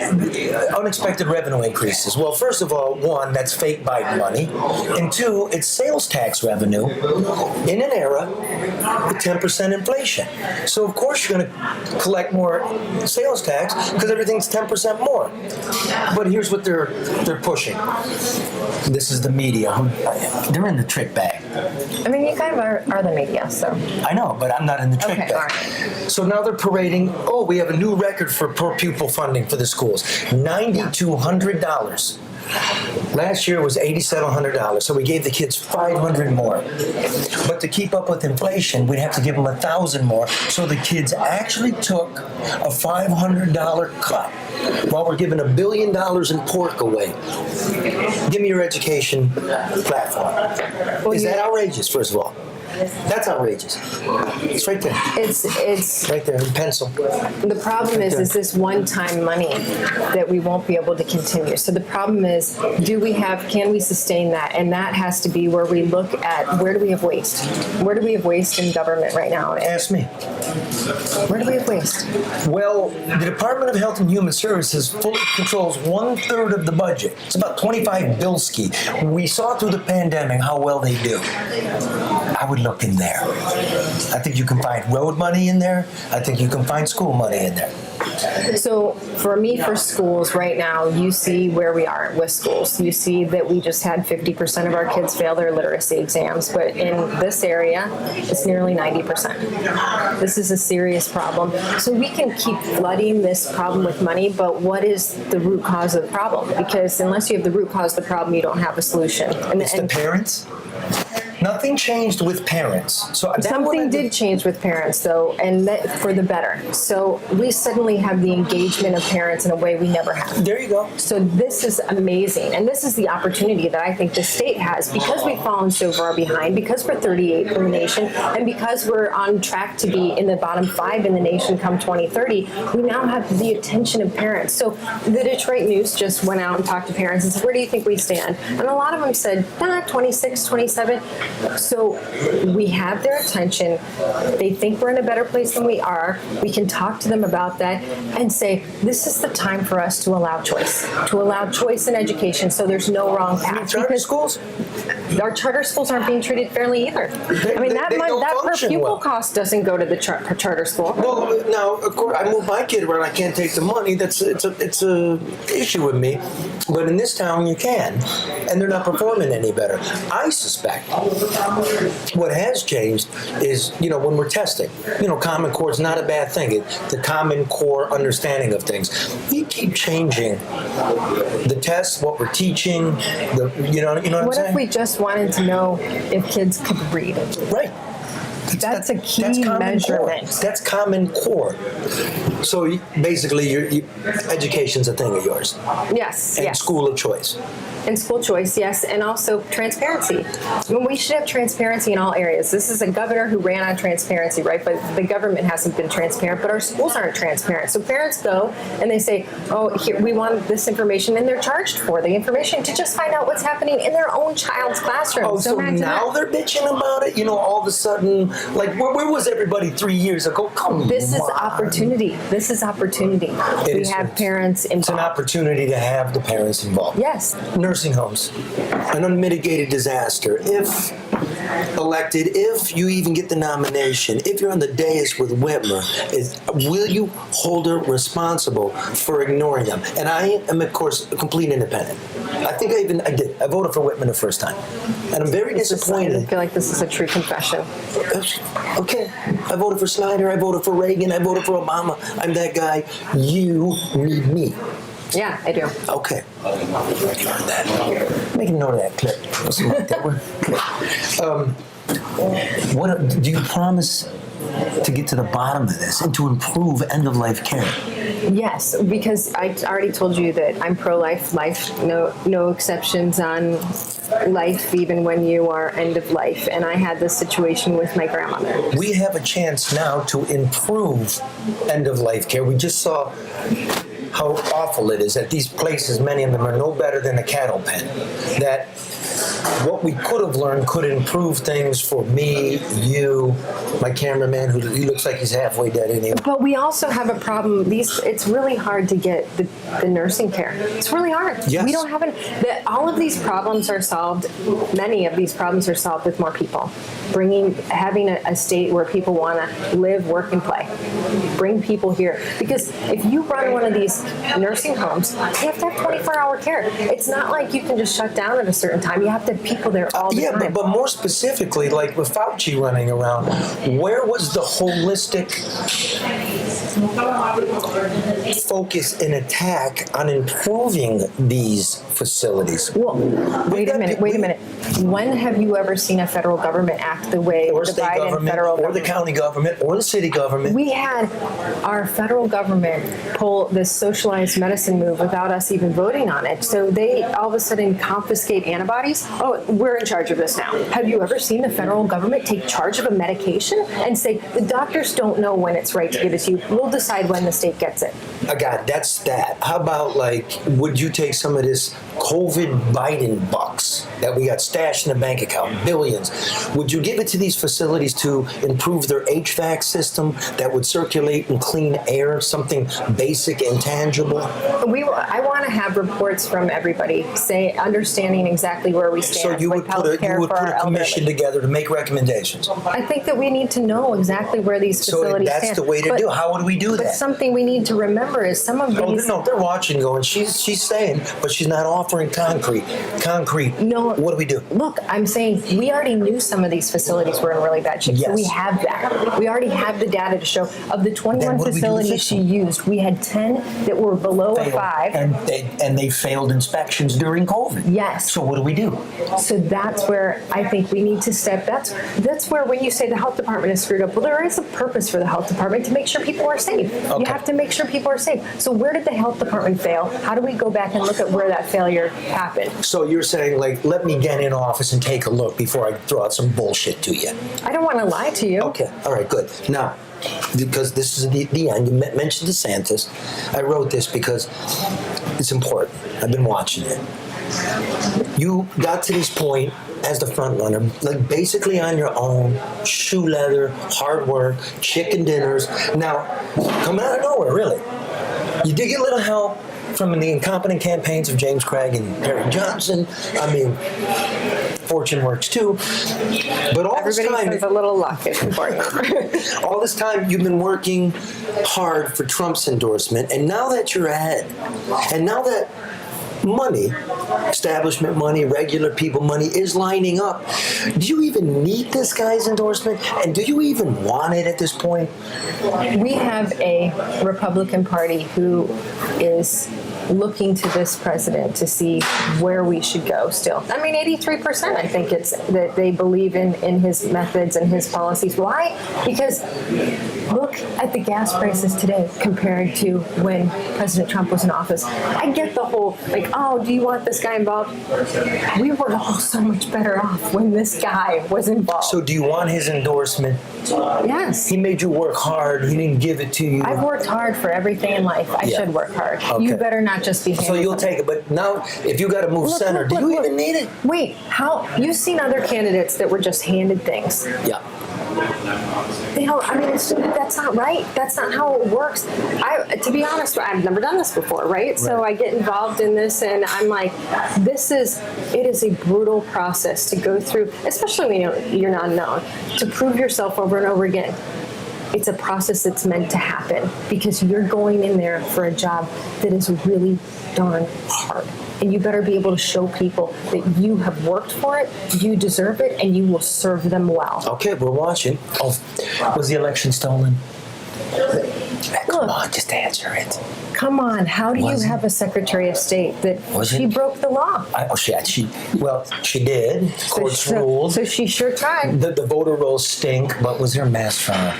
unexpected revenue increases. Well, first of all, one, that's fake Biden money. And two, it's sales tax revenue in an era with 10% inflation. So, of course, you're going to collect more sales tax because everything's 10% more. But here's what they're pushing. This is the media. They're in the trick bag. I mean, you kind of are the media, so. I know, but I'm not in the trick Okay, bag. all right. So now they're parading, we have a new record for per pupil funding for the schools, $9,200. Last year was $8,700, so we gave the kids $500 more. But to keep up with inflation, we'd have to give them $1,000 more. So the kids actually took a $500 cut while we're giving $1 billion in pork away. Give me your education platform. Is that outrageous, first of all? That's outrageous. It's right there. It's right there in pencil. The problem is this one-time money that we won't be able to continue. So the problem is, can we sustain that? And that has to be where we look at where do we have waste? Where do we have waste in government right now? Ask me. Where do we have waste? Well, the Department of Health and Human Services fully controls 1/3 of the budget. It's about 25 bilski. We saw through the pandemic how well they do. I would look in there. I think you can find road money in there. I think you can find school money in there. So for me, for schools right now, you see where we are with schools. You see that we just had 50% of our kids fail their literacy exams, but in this area, it's nearly 90%. This is a serious problem. So we can keep flooding this problem with money, but what is the root cause of the problem? Because unless you have the root cause of the problem, you don't have a solution. It's the parents. Nothing changed with parents. So something did change with parents, though, and that for the better. So we suddenly have the engagement of parents in a way we never had. There you go. So this is amazing, and this is the opportunity that I think the state has because we've fallen so far behind, because we're 38th in the nation, and because we're on track to be in the bottom 5 in the nation come 2030. We now have the attention of parents. So the Detroit News just went out and talked to parents and said, "Where do you think we stand?" And a lot of them said, 26, 27. So we have their attention. They think we're in a better place than we are. We can talk to them about that and say, this is the time for us to allow choice in education so there's no wrong path. Charter schools? Our charter schools aren't being treated fairly either. That per pupil cost doesn't go to the charter school. Well, now, of course, I moved my kid around. I can't take the money. It's a issue with me. But in this town, you can, and they're not performing any better. I suspect what has changed is, when we're testing, Common Core is not a bad thing. The Common Core understanding of things. We keep changing the tests, what we're teaching. You know what I'm saying? What if we just wanted to know if kids could read? Right. That's a key measurement. That's Common Core. So basically, your education's a thing of yours. Yes. And school of choice. And school choice, yes, and also transparency. We should have transparency in all areas. This is a governor who ran on transparency, right? But the government hasn't been transparent, but our schools aren't transparent. So parents go and they say, here, we want this information, and they're charged for the information to just find out what's happening in their own child's classroom. Oh, so now they're bitching about it? All of a sudden, like, where was everybody 3 years ago? This is opportunity. This is opportunity. We have parents involved. It's an opportunity to have the parents involved. Yes. Nursing homes, an unmitigated disaster. If elected, if you even get the nomination, if you're on the dais with Whitmer, will you hold her responsible for ignoring them? And I am, of course, a complete independent. I think I did. I voted for Whitmer the first time. And I'm very disappointed. I feel like this is a true confession. Okay. I voted for Snyder. I voted for Reagan. I voted for Obama. I'm that guy. You need me. Yeah, I do. Okay. Make a note of that. Make a note of that clip. Or something like that. Clip. What do you promise to get to the bottom of this and to improve end-of-life care. Yes, because I already told you that I'm pro-life, no exceptions on life, even when you are end of life. And I had this situation with my grandmother. We have a chance now to improve end-of-life care. We just saw how awful it is at these places. Many of them are no better than a cattle pen. That what we could have learned could improve things for me, you, my cameraman, who he looks like he's halfway dead anyway. But we also have a problem. It's really hard to get the nursing care. It's really hard. Yes. We don't have all of these problems are solved. Many of these problems are solved with more people. Having a state where people want to live, work, and play. Bring people here. Because if you run one of these nursing homes, you have to have 24-hour care. It's not like you can just shut down at a certain time. You have to have people there all the time. Yeah, but more specifically, like with Fauci running around, where was the holistic focus and attack on improving these facilities? Well, wait a minute. When have you ever seen a federal government act the way Or the state Biden government, federal or government? the county government, or the city government? We had our federal government pull this socialized medicine move without us even voting on it. So they all of a sudden confiscate antibodies. Oh, we're in charge of this now. Have you ever seen the federal government take charge of a medication and say, the doctors don't know when it's right to give it to you. We'll decide when the state gets it. I got that's that. How about, like, would you take some of this COVID Biden bucks that we got stashed in the bank account, billions? Would you give it to these facilities to improve their HVAC system that would circulate and clean air, something basic and tangible? I want to have reports from everybody, understanding exactly where we stand. So you would put a commission together to make recommendations. I think that we need to know exactly where these facilities stand. So that's the way to do it. How would we do that? But something we need to remember is some of these. No, they're watching, going, she's saying, but she's not offering concrete. No. What do we do? Look, I'm saying we already knew some of these facilities were in really bad shape. Yes. So we have that. We already have the data to show. Of the 21 facilities she used, we had 10 that were below a 5. And they failed inspections during COVID. Yes. So what do we do? So that's where I think we need to step. That's where when you say the health department is screwed up, well, there is a purpose for the health department to make sure people are safe. Okay. You have to make sure people are safe. So where did the health department fail? How do we go back and look at where that failure happened? So you're saying, like, let me get in office and take a look before I throw out some bullshit to you. I don't want to lie to you. Okay, all right, good. Now, because this is the end, you mentioned DeSantis. I wrote this because it's important. I've been watching it. You got to this point as the front runner, like basically on your own, shoe leather, hard work, chicken dinners. Now, coming out of nowhere, really. You did get a little help from the incompetent campaigns of James Craig and Perry Johnson. I mean, fortune works too. But all Everybody this time, says a little luck is important. all this time you've been working hard for Trump's endorsement, and now that you're ahead, and now that money, establishment money, regular people money is lining up, do you even need this guy's endorsement? And do you even want it at this point? We have a Republican Party who is looking to this president to see where we should go still. I mean, 83%, I think it's that they believe in his methods and his policies. Why? Because look at the gas prices today compared to when President Trump was in office. I get the whole, like, oh, do you want this guy involved? We were all so much better off when this guy was involved. So do you want his endorsement? Yes. He made you work hard. He didn't give it to you. I've worked hard for everything in life. I should work hard. Okay. You better not just be. So you'll take it. But now, if you got to move center, do you even need it? Wait, how? You've seen other candidates that were just handed things. Yeah. They don't. I mean, that's not right. That's not how it works. To be honest, I've never done this before, right? So I get involved in this, and I'm like, it is a brutal process to go through, especially when you're not known, to prove yourself over and over again. It's a process that's meant to happen because you're going in there for a job that is really darn hard. And you better be able to show people that you have worked for it, you deserve it, and you will serve them well. Okay, we're watching. Oh, was the election stolen? Come on, just answer it. Come on, how do you Was it? have a Secretary of State that Was she it? broke the law? She did. Courts ruled. So she sure tried. The voter rolls stink, but was there mass fraud?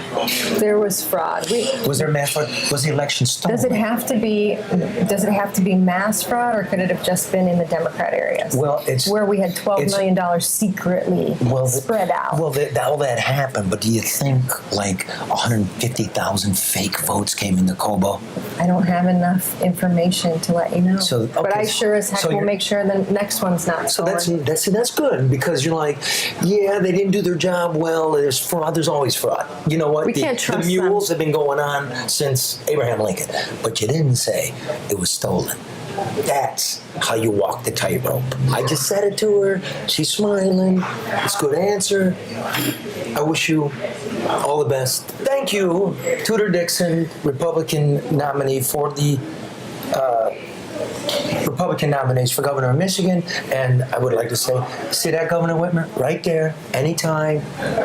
There was fraud. Was there mass fraud? Was the election stolen? Does it have to be mass fraud, or could it have just been in the Democrat areas? Well, it's where we had $12 million secretly spread out. Well, all that happened, but do you think like 150,000 fake votes came into Cobo? I don't have enough information to let you know. So, but I sure as heck will make sure the next one's not stolen. That's good, because you're like, yeah, they didn't do their job well. There's fraud. There's always fraud. You know what? We can't trust the mules them. have been going on since Abraham Lincoln, but you didn't say it was stolen. That's how you walk the tightrope. I just said it to her. She's smiling. It's a good answer. I wish you all the best. Thank you, Tudor Dixon, Republican nominee for the Republican nominees for governor of Michigan. And I would like to say, see that, Governor Whitmer? Right there, anytime.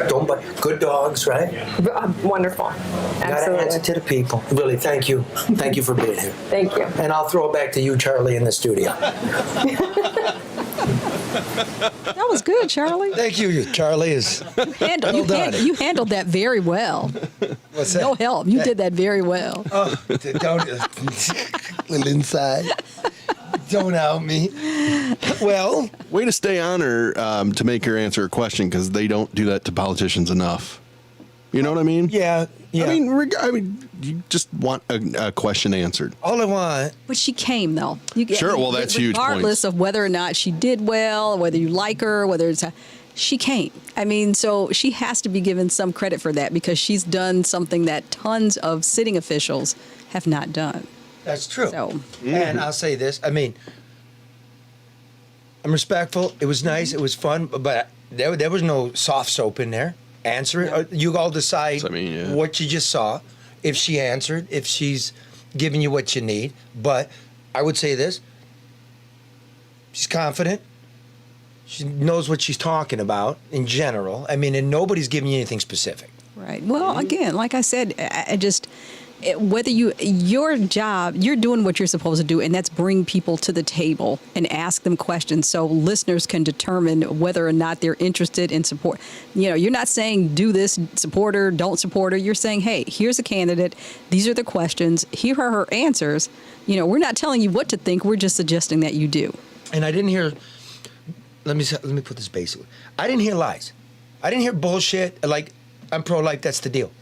Don't bite. Good dogs, right? Wonderful. Got to Absolutely. answer to the people. Really, thank you. Thank you for being here. Thank you. And I'll throw it back to you, Charlie, in the studio. That was good, Charlie. Thank you. Charlie is You handled that very well. What's that? No help. You did that very well. Oh, don't little inside. Don't out me. Well, Way to stay on her to make her answer a question, because they don't do that to politicians enough. You know what I mean? yeah. I mean, you just want a question answered. All I want. But she came, though. Sure, well, that's huge Regardless points. of whether or not she did well, whether you like her, whether it's she came. I mean, so she has to be given some credit for that, because she's done something that tons of sitting officials have not done. That's true. So, And I'll say this. I mean, I'm respectful. It was nice. It was fun. But there was no soft soap in there. Answer it. You all decide what you just saw. If she answered, if she's giving you what you need. But I would say this. She's confident. She knows what she's talking about in general. I mean, and nobody's giving you anything specific. right. Well, again, like I said, I just... whether your job, you're doing what you're supposed to do, and that's bring people to the table and ask them questions so listeners can determine whether or not they're interested in support. You know, you're not saying do this, support her, don't support her. You're saying, hey, here's a candidate. These are the questions. Here are her answers. You know, we're not telling you what to think. We're just suggesting that you do. And I didn't hear. Let me put this basically. I didn't hear lies. I didn't hear bullshit. Like, I'm pro-life. That's the deal.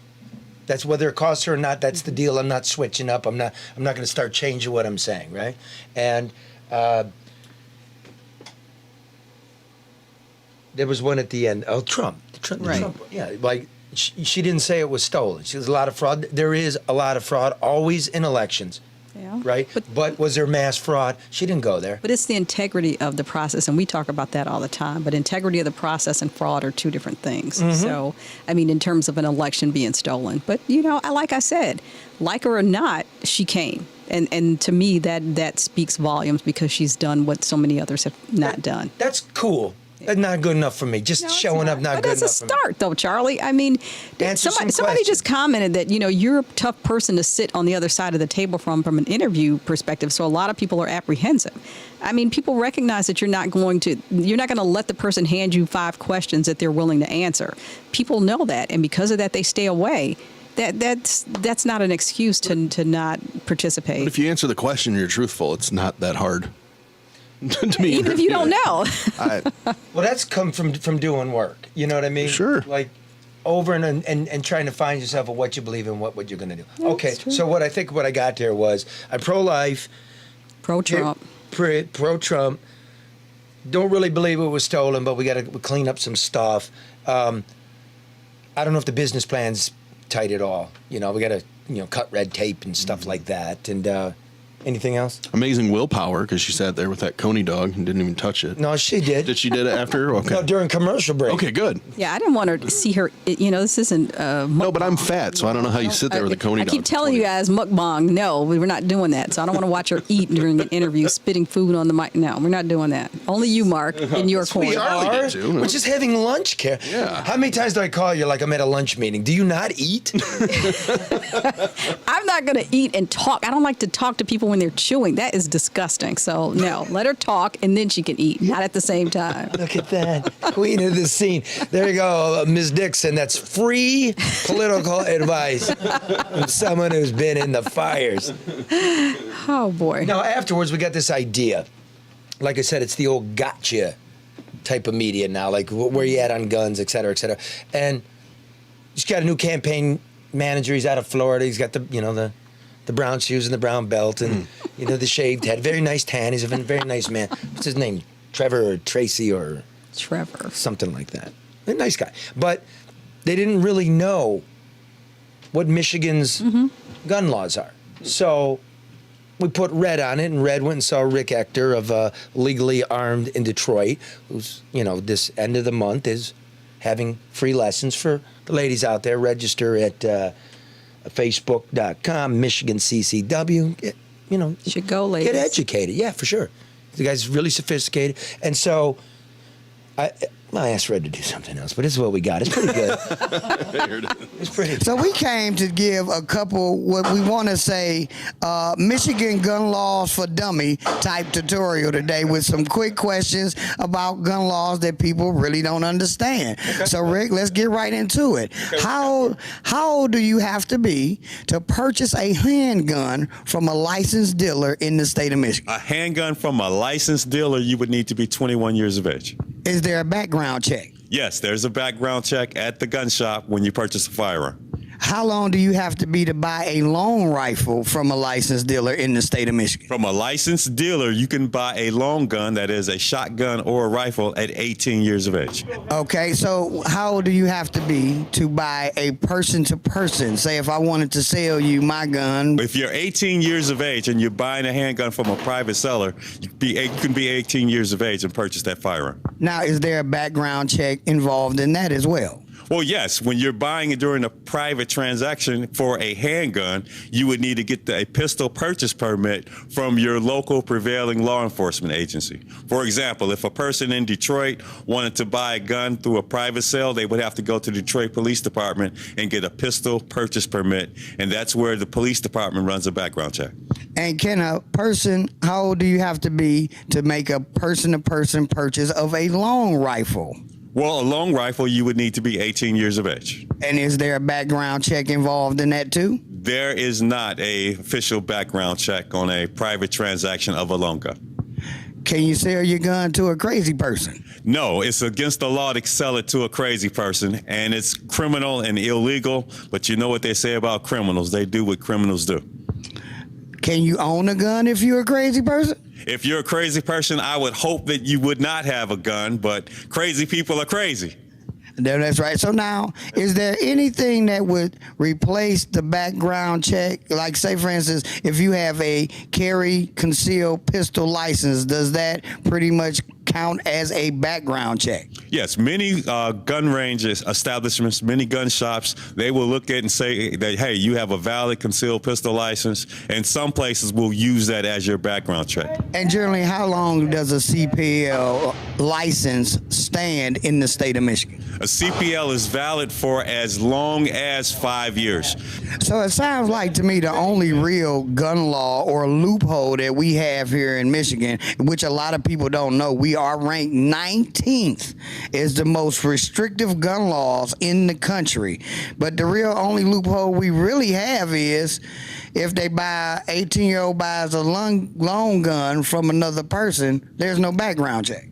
That's whether it costs her or not. That's the deal. I'm not switching up. I'm not going to start changing what I'm saying, right? And there was one at the end. Oh, Trump. Right. Trump. Yeah, like she didn't say it was stolen. She was a lot of fraud. There is a lot of fraud always in elections. Yeah. Right? But was there mass fraud? She didn't go there. But it's the integrity of the process, and we talk about that all the time. But integrity of the process and fraud are two different things. Mm-hmm. So, I mean, in terms of an election being stolen. But, you know, like I said, like her or not, she came. And to me, that speaks volumes, because she's done what so many others have not done. That's cool. That's not good enough for me. Just No, it's showing up, not but good enough that's a for me. start, though, Charlie. I mean, Answer some somebody just questions. commented that, you know, you're a tough person to sit on the other side of the table from an interview perspective. So a lot of people are apprehensive. I mean, people recognize that you're not going to let the person hand you 5 questions that they're willing to answer. People know that, and because of that, they stay away. That's not an excuse to not participate. But if you answer the question and you're truthful, it's not that hard. To me, Even if you don't know. Well, that's come from doing work. You know what I mean? Sure. Like over and trying to find yourself of what you believe in, what you're going to do. Yeah, okay, that's true. so what I got there was I'm pro-life, Pro-Trump. pro-Trump. Don't really believe it was stolen, but we got to clean up some stuff. I don't know if the business plan's tight at all. You know, we got to cut red tape and stuff like that. And Anything else? Amazing willpower, because she sat there with that Coney dog and didn't even touch it. No, she did. Did she did it after? Okay. No, during commercial break. Okay, good. Yeah, I didn't want her to see her. This isn't. No, but I'm fat, so I don't know how you sit there with a Coney I dog. keep telling you guys, mukbang. No, we're not doing that. So I don't want to watch her eat during an interview, spitting food on the mic. No, we're not doing that. Only you, Mark, in your corner. We are. get to. We're just having lunch, Karen. Yeah. How many times do I call you like I'm at a lunch meeting? Do you not eat? I'm not going to eat and talk. I don't like to talk to people when they're chewing. That is disgusting. So, no, let her talk and then she can eat, not at the same time. Look at that. Queen of the scene. There you go, Ms. Dixon. That's free political advice from someone who's been in the fires. Oh, boy. Now, afterwards, we got this idea. Like I said, it's the old gotcha type of media now, like where you at on guns, et cetera, et cetera. And he's got a new campaign manager. He's out of Florida. He's got the brown shoes and the brown belt and, the shaved head. Very nice tan. He's a very nice man. What's his name? Trevor or Tracy or Trevor. something like that. A nice guy. But they didn't really know what Michigan's gun laws are. So we put Red on it, and Red went and saw Rick Ector of Legally Armed in Detroit, who's, this end of the month is having free lessons for the ladies out there. Register at facebook.com, Michigan CCW. You should go, ladies. Get educated. Yeah, for sure. The guy's really sophisticated. And so I asked Red to do something else, but this is what we got. It's pretty good. It's pretty. So we came to give a couple, what we want to say, Michigan gun laws for dummy type tutorial today with some quick questions about gun laws that people really don't understand. Okay. So Rick, let's get right into it. Okay. How old do you have to be to purchase a handgun from a licensed dealer in the state of Michigan? A handgun from a licensed dealer, you would need to be 21 years of age. Is there a background check? Yes, there's a background check at the gun shop when you purchase a firearm. How long do you have to be to buy a long rifle from a licensed dealer in the state of Michigan? From a licensed dealer, you can buy a long gun, that is a shotgun or a rifle, at 18 years of age. Okay, so how old do you have to be to buy a person-to-person? Say if I wanted to sell you my gun. If you're 18 years of age and you're buying a handgun from a private seller, you can be 18 years of age and purchase that firearm. Now, is there a background check involved in that as well? Well, yes. When you're buying it during a private transaction for a handgun, you would need to get a pistol purchase permit from your local prevailing law enforcement agency. For example, if a person in Detroit wanted to buy a gun through a private sale, they would have to go to the Detroit Police Department and get a pistol purchase permit, and that's where the police department runs a background check. And can a person, how old do you have to be to make a person-to-person purchase of a long rifle? Well, a long rifle, you would need to be 18 years of age. And is there a background check involved in that too? There is not a official background check on a private transaction of a long gun. Can you sell your gun to a crazy person? No, it's against the law to sell it to a crazy person, and it's criminal and illegal, but you know what they say about criminals. They do what criminals do. Can you own a gun if you're a crazy person? If you're a crazy person, I would hope that you would not have a gun, but crazy people are crazy. That's right. So now, is there anything that would replace the background check? Like, say, for instance, if you have a carry concealed pistol license, does that pretty much count as a background check? Yes, many gun ranges, establishments, many gun shops, they will look at and say that, hey, you have a valid concealed pistol license, and some places will use that as your background check. And generally, how long does a CPL license stand in the state of Michigan? A CPL is valid for as long as 5 years. So it sounds like to me the only real gun law or loophole that we have here in Michigan, which a lot of people don't know, we are ranked 19th as the most restrictive gun laws in the country. But the real only loophole we really have is if they buy, 18-year-old buys a long gun from another person, there's no background check.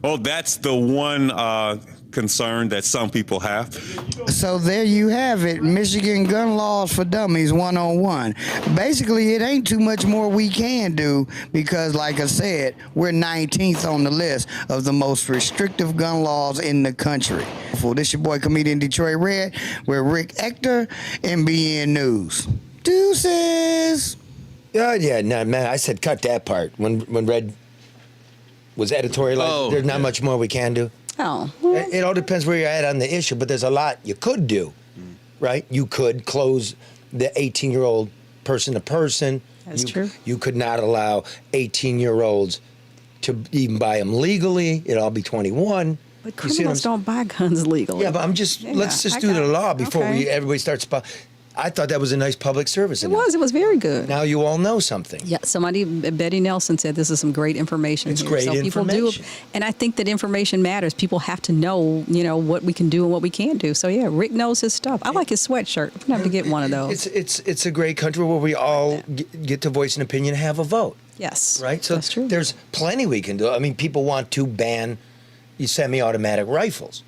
Well, that's the one concern that some people have. So there you have it, Michigan Gun Laws for Dummies 101. Basically, it ain't too much more we can do because, like I said, we're 19th on the list of the most restrictive gun laws in the country. This your boy, comedian Detroit Red, with Rick Ector, MBN News. Deuces. Yeah, no, man. I said cut that part when Red was editorialized. Oh, there's not much more we can do. Oh, It all depends where you're at on the issue, but there's a lot you could do, right? You could close the 18-year-old person to person. That's true. You could not allow 18-year-olds to even buy them legally. It'd all be 21. but You see what criminals I'm- don't buy guns legally. Yeah, but I'm just let's just I do got the it. law before Okay. everybody starts. I thought that was a nice public service. It was very good. Now you all know something. Yeah, somebody, Betty Nelson said this is some great information. It's here. great so people information. do, and I think that information matters. People have to know, what we can do and what we can't do. So yeah, Rick knows his stuff. I like his sweatshirt. I'm gonna have to get one of those. It's a great country where we all get to voice an opinion, and have a vote. Yes, Right. So that's true. there's plenty we can do. I mean, people want to ban semi-automatic rifles.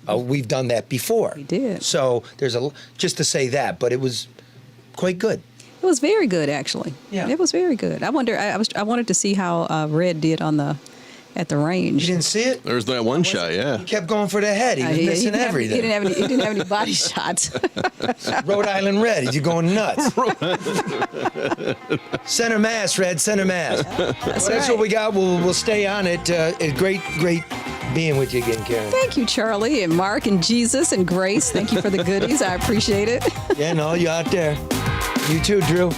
We've done that before. We did. So there's just to say that, but it was quite good. It was very good, actually. Yeah. It was very good. I wonder. I wanted to see how Red did at the range. You didn't see it? There's that one shot, yeah. He kept going for the head. He was missing didn't have- everything. He didn't have any body shots. Rhode Island Red, he's going nuts. Center mass, Red, center mass. That's right. what we got. We'll stay on it. It's great being with you again, Karen. Thank you, Charlie and Mark and Jesus and Grace. Thank you for the goodies. I appreciate it. Yeah, and all you out there. You too, Drew.